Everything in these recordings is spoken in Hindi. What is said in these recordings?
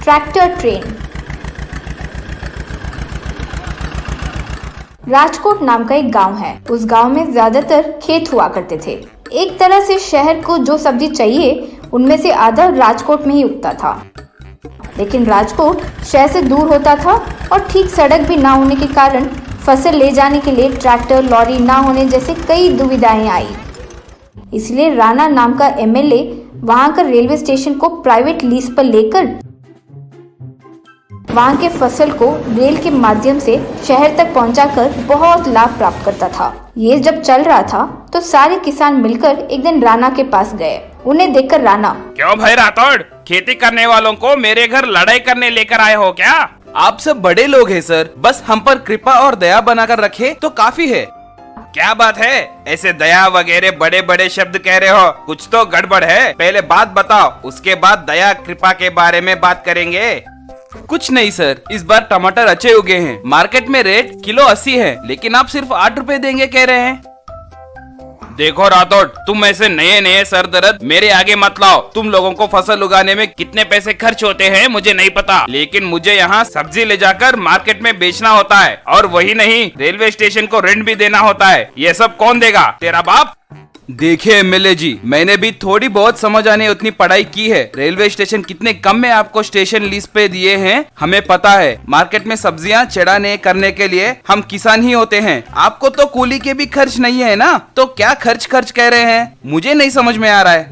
Tractor train. राजकोट नाम का एक गांव है। उस गांव में ज्यादातर खेत हुआ करते थे। एक तरह से शहर को जो सब्जी चाहिए उनमें से आधा राजकोट में ही उगता था। लेकिन राजकोट शहर से दूर होता था और ठीक सड़क भी ना होने के कारण फसल ले जाने के लिए ट्रैक्टर, लॉरी ना होने जैसे कई दुविधाएं आई। इसलिए राणा नाम का एमएलए वहां का रेलवे स्टेशन को प्राइवेट लीज पर लेकर वहां के फसल को रेल के माध्यम से शहर तक पहुंचाकर बहुत लाभ प्राप्त करता था। ये जब चल रहा था तो सारे किसान मिलकर एक दिन राणा के पास गए। उन्हें देखकर राणा, क्यों भाई राठौड़, खेती करने वालों को मेरे घर लड़ाई करने लेकर आए हो क्या? आप सब बड़े लोग हैं सर, बस हम पर कृपा और दया बनाकर रखे तो काफी है। क्या बात है, ऐसे दया वगैरह बड़े बड़े शब्द कह रहे हो? कुछ तो गड़बड़ है। पहले बात बताओ, उसके बाद दया कृपा के बारे में बात करेंगे। कुछ नहीं सर, इस बार टमाटर अच्छे उगे हैं। मार्केट में रेट किलो 80 है, लेकिन आप सिर्फ 8 रुपए देंगे कह रहे हैं। देखो राठौड़, तुम ऐसे नए नए सर दर्द मेरे आगे मत लाओ। तुम लोगों को फसल उगाने में कितने पैसे खर्च होते हैं मुझे नहीं पता, लेकिन मुझे यहाँ सब्जी ले जाकर मार्केट में बेचना होता है। और वही नहीं, रेलवे स्टेशन को रेंट भी देना होता है। ये सब कौन देगा? तेरा बाप? देखिए एमएलए जी, मैंने भी थोड़ी बहुत समझ आने उतनी पढ़ाई की है। रेलवे स्टेशन कितने कम में आपको स्टेशन लीज पे दिए हैं हमें पता है। मार्केट में सब्जियां चढ़ाने करने के लिए हम किसान ही होते हैं। आपको तो कूली के भी खर्च नहीं है ना, तो क्या खर्च कह रहे हैं? मुझे नहीं समझ में आ रहा है।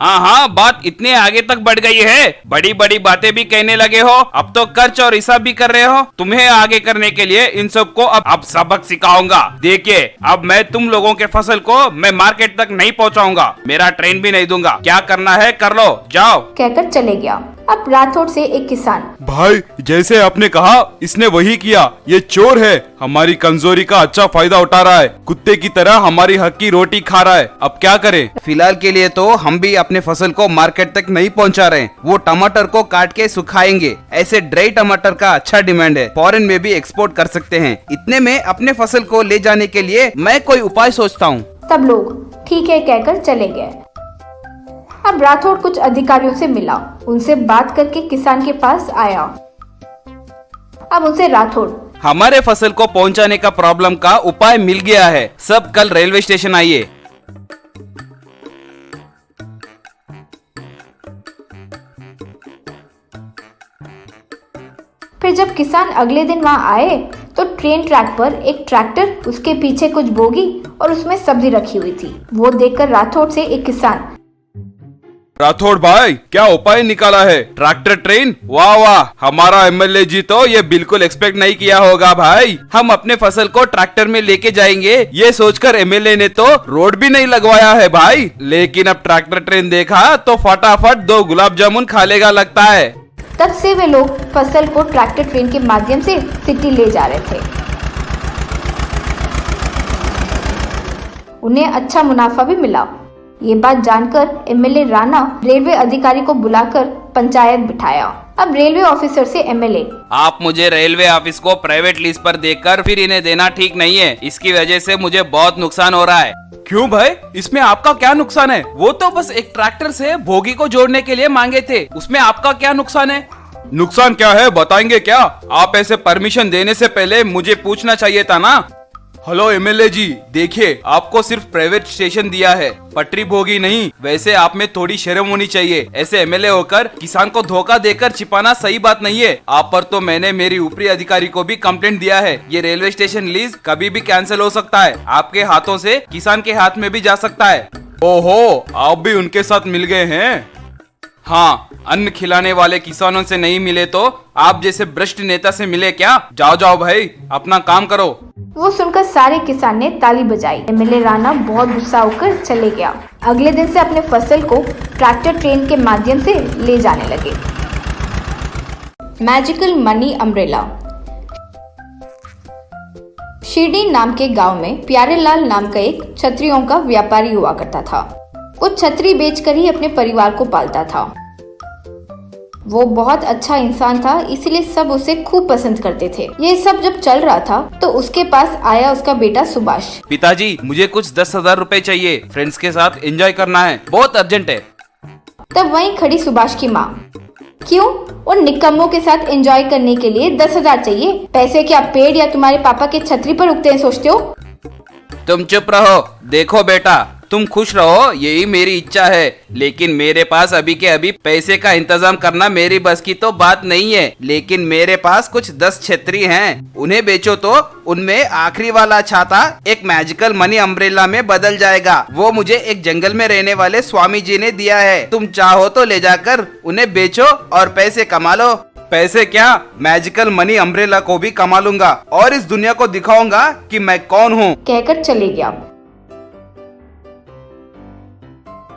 हाँ, बात इतने आगे तक बढ़ गई है, बड़ी बड़ी बातें भी कहने लगे हो। अब तो खर्च और हिसाब भी कर रहे हो। तुम्हें आगे करने के लिए इन सबको अब सबक सिखाऊंगा। देखिए, अब मैं तुम लोगों के फसल को मैं मार्केट तक नहीं पहुंचाऊंगा, मेरा ट्रेन भी नहीं दूंगा। क्या करना है कर लो, जाओ, कहकर चले गया। अब राठौड़ से एक किसान, भाई जैसे आपने कहा इसने वही किया। ये चोर है, हमारी कमजोरी का अच्छा फायदा उठा रहा है। कुत्ते की तरह हमारी हक की रोटी खा रहा है। अब क्या करें? फिलहाल के लिए तो हम भी अपने फसल को मार्केट तक नहीं पहुंचा रहे। वो टमाटर को काट के सुखाएंगे। ऐसे ड्राई टमाटर का अच्छा डिमांड है, फॉरेन में भी एक्सपोर्ट कर सकते हैं। इतने में अपने फसल को ले जाने के लिए मैं कोई उपाय सोचता हूँ। तब लोग ठीक है कहकर चले गए। अब राठौड़ कुछ अधिकारियों से मिला, उनसे बात करके किसान के पास आया। अब उनसे राठौड़, हमारे फसल को पहुंचाने का प्रॉब्लम का उपाय मिल गया है। सब कल रेलवे स्टेशन आइए। फिर जब किसान अगले दिन वहां आए तो ट्रेन ट्रैक पर एक ट्रैक्टर, उसके पीछे कुछ बोगी और उसमें सब्जी रखी हुई थी। वो देखकर राठौड़ से एक किसान, राठौड़ भाई क्या उपाय निकाला है? ट्रैक्टर ट्रेन, वाह वाह, हमारा एमएलए जी तो ये बिल्कुल एक्सपेक्ट नहीं किया होगा भाई। हम अपने फसल को ट्रैक्टर में लेके जाएंगे ये सोचकर एमएलए ने तो रोड भी नहीं लगवाया है भाई। लेकिन अब ट्रैक्टर ट्रेन देखा तो फटाफट 2 गुलाब जामुन खा लेगा लगता है। तब से वे लोग फसल को ट्रैक्टर ट्रेन के माध्यम से सिटी ले जा रहे थे। उन्हें अच्छा मुनाफा भी मिला। ये बात जानकर एमएलए राणा रेलवे अधिकारी को बुलाकर पंचायत बिठाया। अब रेलवे ऑफिसर से एमएलए, आप मुझे रेलवे ऑफिस को प्राइवेट लीज पर देकर फिर इन्हें देना ठीक नहीं है। इसकी वजह से मुझे बहुत नुकसान हो रहा है। क्यों भाई, इसमें आपका क्या नुकसान है? वो तो बस एक ट्रैक्टर से बोगी को जोड़ने के लिए मांगे थे, उसमें आपका क्या नुकसान है? नुकसान क्या है बताएंगे क्या? आप ऐसे परमिशन देने से पहले मुझे पूछना चाहिए था ना। हेलो एमएलए जी, देखिए आपको सिर्फ प्राइवेट स्टेशन दिया है, पटरी भोगी नहीं। वैसे आप में थोड़ी शर्म होनी चाहिए। ऐसे एमएलए होकर किसान को धोखा देकर छिपाना सही बात नहीं है। आप पर तो मैंने मेरी ऊपरी अधिकारी को भी कंप्लेंट दिया है। ये रेलवे स्टेशन लीज कभी भी कैंसिल हो सकता है। आपके हाथों से किसान के हाथ में भी जा सकता है। ओहो, आप भी उनके साथ मिल गए हैं? हाँ, अन्न खिलाने वाले किसानों से नहीं मिले तो आप जैसे भ्रष्ट नेता से मिले क्या? जाओ जाओ भाई, अपना काम करो। वो सुनकर सारे किसान ने ताली बजाई। एमएलए राणा बहुत गुस्सा होकर चले गया। अगले दिन से अपने फसल को ट्रैक्टर ट्रेन के माध्यम से ले जाने लगे। Magical money umbrella. शिरडी नाम के गांव में प्यारेलाल नाम का एक छतरियों का व्यापारी हुआ करता था। वो छतरी बेचकर ही अपने परिवार को पालता था। वो बहुत अच्छा इंसान था, इसलिए सब उसे खूब पसंद करते थे। ये सब जब चल रहा था तो उसके पास आया उसका बेटा सुभाष। पिताजी, मुझे कुछ 10,000 रुपए चाहिए, फ्रेंड्स के साथ एंजॉय करना है, बहुत अर्जेंट है। तब वहीं खड़ी सुभाष की माँ। क्यों? उन निकम्मों के साथ एंजॉय करने के लिए 10,000 चाहिए? पैसे क्या पेड़ या तुम्हारे पापा के छतरी पर उगते हैं सोचते हो? तुम चुप रहो। देखो बेटा, तुम खुश रहो यही मेरी इच्छा है, लेकिन मेरे पास अभी के अभी पैसे का इंतजाम करना मेरी बस की तो बात नहीं है। लेकिन मेरे पास कुछ 10 छतरी हैं, उन्हें बेचो तो उनमें आखिरी वाला छाता एक मैजिकल मनी अम्ब्रेला में बदल जाएगा। वो मुझे एक जंगल में रहने वाले स्वामी जी ने दिया है। तुम चाहो तो ले जाकर उन्हें बेचो और पैसे कमा लो। पैसे क्या, मैजिकल मनी अम्ब्रेला को भी कमा लूंगा और इस दुनिया को दिखाऊंगा कि मैं कौन हूँ। कहकर चले गया।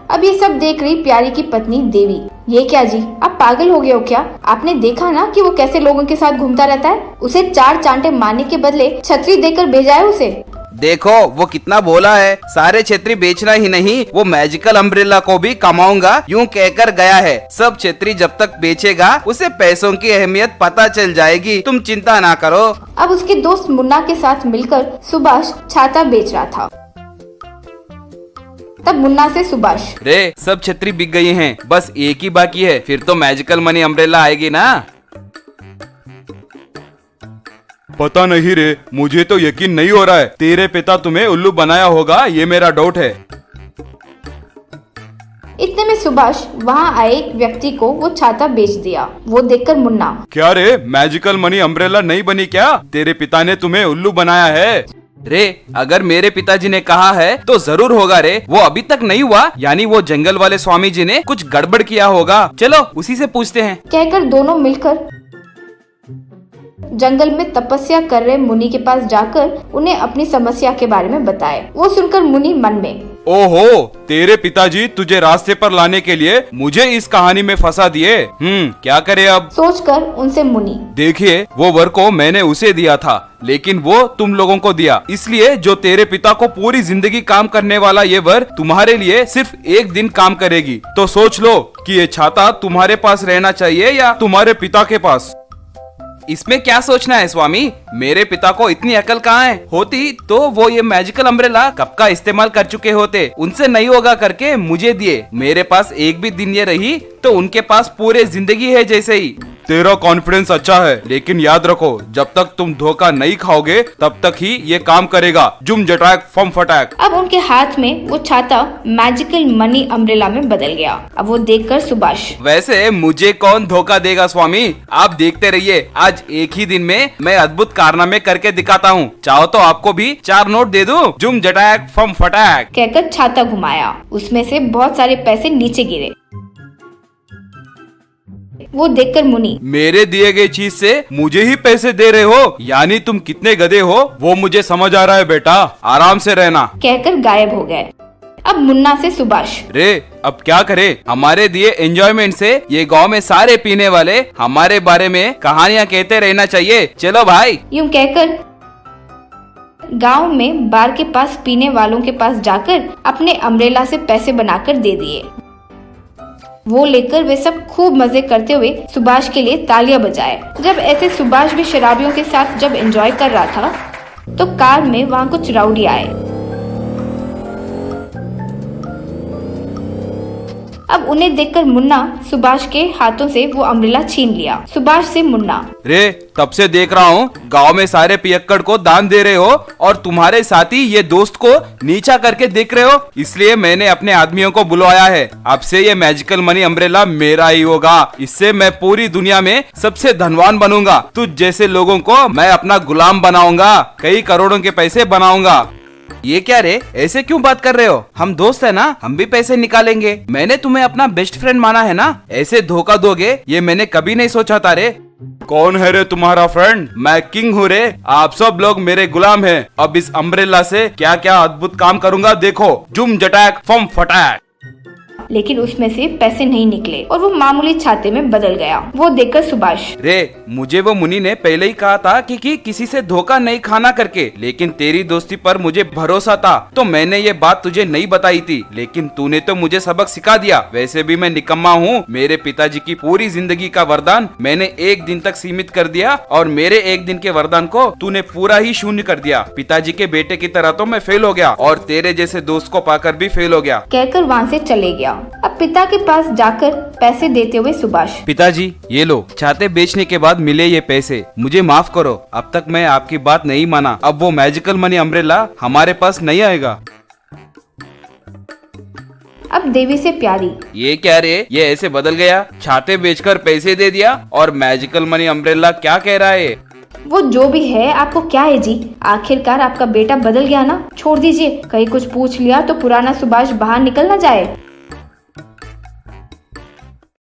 अब ये सब देख रही प्यारी की पत्नी देवी। ये क्या जी, आप पागल हो गए हो क्या? आपने देखा ना कि वो कैसे लोगों के साथ घूमता रहता है? उसे 4 चांटे मारने के बदले छतरी देकर भेजा है उसे। देखो वो कितना बोला है, सारे छतरी बेचना ही नहीं, वो मैजिकल अम्ब्रेला को भी कमाऊंगा यूं कहकर गया है। सब छतरी जब तक बेचेगा उसे पैसों की अहमियत पता चल जाएगी, तुम चिंता ना करो। अब उसके दोस्त मुन्ना के साथ मिलकर सुभाष छाता बेच रहा था। तब मुन्ना से सुभाष, रे सब छतरी बिक गई हैं, बस एक ही बाकी है, फिर तो मैजिकल मनी अम्ब्रेला आएगी ना। पता नहीं रे, मुझे तो यकीन नहीं हो रहा है। तेरे पिता तुम्हें उल्लू बनाया होगा, ये मेरा डाउट है। इतने में सुभाष वहाँ आए एक व्यक्ति को वो छाता बेच दिया। वो देखकर मुन्ना, क्या रे, मैजिकल मनी अम्ब्रेला नहीं बनी क्या? तेरे पिता ने तुम्हें उल्लू बनाया है। रे अगर मेरे पिताजी ने कहा है तो जरूर होगा रे, वो अभी तक नहीं हुआ, यानी वो जंगल वाले स्वामी जी ने कुछ गड़बड़ किया होगा। चलो उसी से पूछते हैं। कहकर दोनों मिलकर जंगल में तपस्या कर रहे मुनि के पास जाकर उन्हें अपनी समस्या के बारे में बताए। वो सुनकर मुनि मन में, ओहो, तेरे पिताजी तुझे रास्ते पर लाने के लिए मुझे इस कहानी में फंसा दिए। क्या करे अब? सोचकर उनसे मुनि, देखिए वो वर को मैंने उसे दिया था, लेकिन वो तुम लोगों को दिया, इसलिए जो तेरे पिता को पूरी जिंदगी काम करने वाला ये वर तुम्हारे लिए सिर्फ एक दिन काम करेगी। तो सोच लो कि ये छाता तुम्हारे पास रहना चाहिए या तुम्हारे पिता के पास। इसमें क्या सोचना है स्वामी, मेरे पिता को इतनी अकल कहाँ है? होती तो वो ये मैजिकल अम्ब्रेला कब का इस्तेमाल कर चुके होते, उनसे नहीं होगा करके मुझे दिए। मेरे पास एक भी दिन ये रही तो उनके पास पूरे जिंदगी है जैसे ही। तेरा कॉन्फिडेंस अच्छा है, लेकिन याद रखो जब तक तुम धोखा नहीं खाओगे तब तक ही ये काम करेगा। जुम जटाक फम फटाक। अब उनके हाथ में वो छाता मैजिकल मनी अम्ब्रेला में बदल गया। अब वो देखकर सुभाष, वैसे मुझे कौन धोखा देगा स्वामी, आप देखते रहिए, आज एक ही दिन में मैं अद्भुत कारनामे करके दिखाता हूँ। चाहो तो आपको भी 4 नोट दे दूं। जुम जटाक फम फटाक कहकर छाता घुमाया। उसमें से बहुत सारे पैसे नीचे गिरे। वो देखकर मुनि, मेरे दिए गए चीज से मुझे ही पैसे दे रहे हो, यानी तुम कितने गधे हो वो मुझे समझ आ रहा है बेटा, आराम से रहना। कहकर गायब हो गए। अब मुन्ना से सुभाष, रे अब क्या करे, हमारे दिए एंजॉयमेंट से ये गांव में सारे पीने वाले हमारे बारे में कहानियां कहते रहना चाहिए। चलो भाई। यूं कहकर गांव में बार के पास पीने वालों के पास जाकर अपने अम्ब्रेला से पैसे बनाकर दे दिए। वो लेकर वे सब खूब मजे करते हुए सुभाष के लिए तालियां बजाए। जब ऐसे सुभाष भी शराबियों के साथ जब एंजॉय कर रहा था तो कार में वहाँ कुछ राउडी आए। अब उन्हें देखकर मुन्ना सुभाष के हाथों से वो अम्ब्रेला छीन लिया। सुभाष से मुन्ना, रे तब से देख रहा हूँ गांव में सारे पियक्कड़ को दान दे रहे हो और तुम्हारे साथी ये दोस्त को नीचा करके देख रहे हो, इसलिए मैंने अपने आदमियों को बुलवाया है। अब से ये मैजिकल मनी अम्ब्रेला मेरा ही होगा, इससे मैं पूरी दुनिया में सबसे धनवान बनूंगा। तुझ जैसे लोगों को मैं अपना गुलाम बनाऊंगा, कई करोड़ों के पैसे बनाऊंगा। ये क्या रे, ऐसे क्यों बात कर रहे हो? हम दोस्त है ना, हम भी पैसे निकालेंगे। मैंने तुम्हें अपना बेस्ट फ्रेंड माना है ना, ऐसे धोखा दोगे ये मैंने कभी नहीं सोचा था रे। कौन है रे तुम्हारा फ्रेंड? मैं किंग हूँ रे, आप सब लोग मेरे गुलाम हैं। अब इस अम्ब्रेला से क्या क्या अद्भुत काम करूंगा देखो। जुम जटाक फम फटाक। लेकिन उसमें से पैसे नहीं निकले और वो मामूली छाते में बदल गया। वो देखकर सुभाष, रे मुझे वो मुनि ने पहले ही कहा था कि किसी से धोखा नहीं खाना करके, लेकिन तेरी दोस्ती पर मुझे भरोसा था तो मैंने ये बात तुझे नहीं बताई थी, लेकिन तूने तो मुझे सबक सिखा दिया। वैसे भी मैं निकम्मा हूँ, मेरे पिताजी की पूरी जिंदगी का वरदान मैंने एक दिन तक सीमित कर दिया और मेरे एक दिन के वरदान को तूने पूरा ही शून्य कर दिया। पिताजी के बेटे की तरह तो मैं फेल हो गया और तेरे जैसे दोस्त को पाकर भी फेल हो गया। कहकर वहाँ से चले गया। अब पिता के पास जाकर पैसे देते हुए सुभाष। पिताजी ये लो, छाते बेचने के बाद मिले ये पैसे, मुझे माफ करो, अब तक मैं आपकी बात नहीं माना, अब वो मैजिकल मनी अम्ब्रेला हमारे पास नहीं आएगा। अब देवी से प्यारी। ये क्या रे, ये ऐसे बदल गया, छाते बेचकर पैसे दे दिया और मैजिकल मनी अम्ब्रेला क्या कह रहा है? वो जो भी है, आपको क्या है जी, आखिरकार आपका बेटा बदल गया ना, छोड़ दीजिए, कहीं कुछ पूछ लिया तो पुराना सुभाष बाहर निकल ना जाए।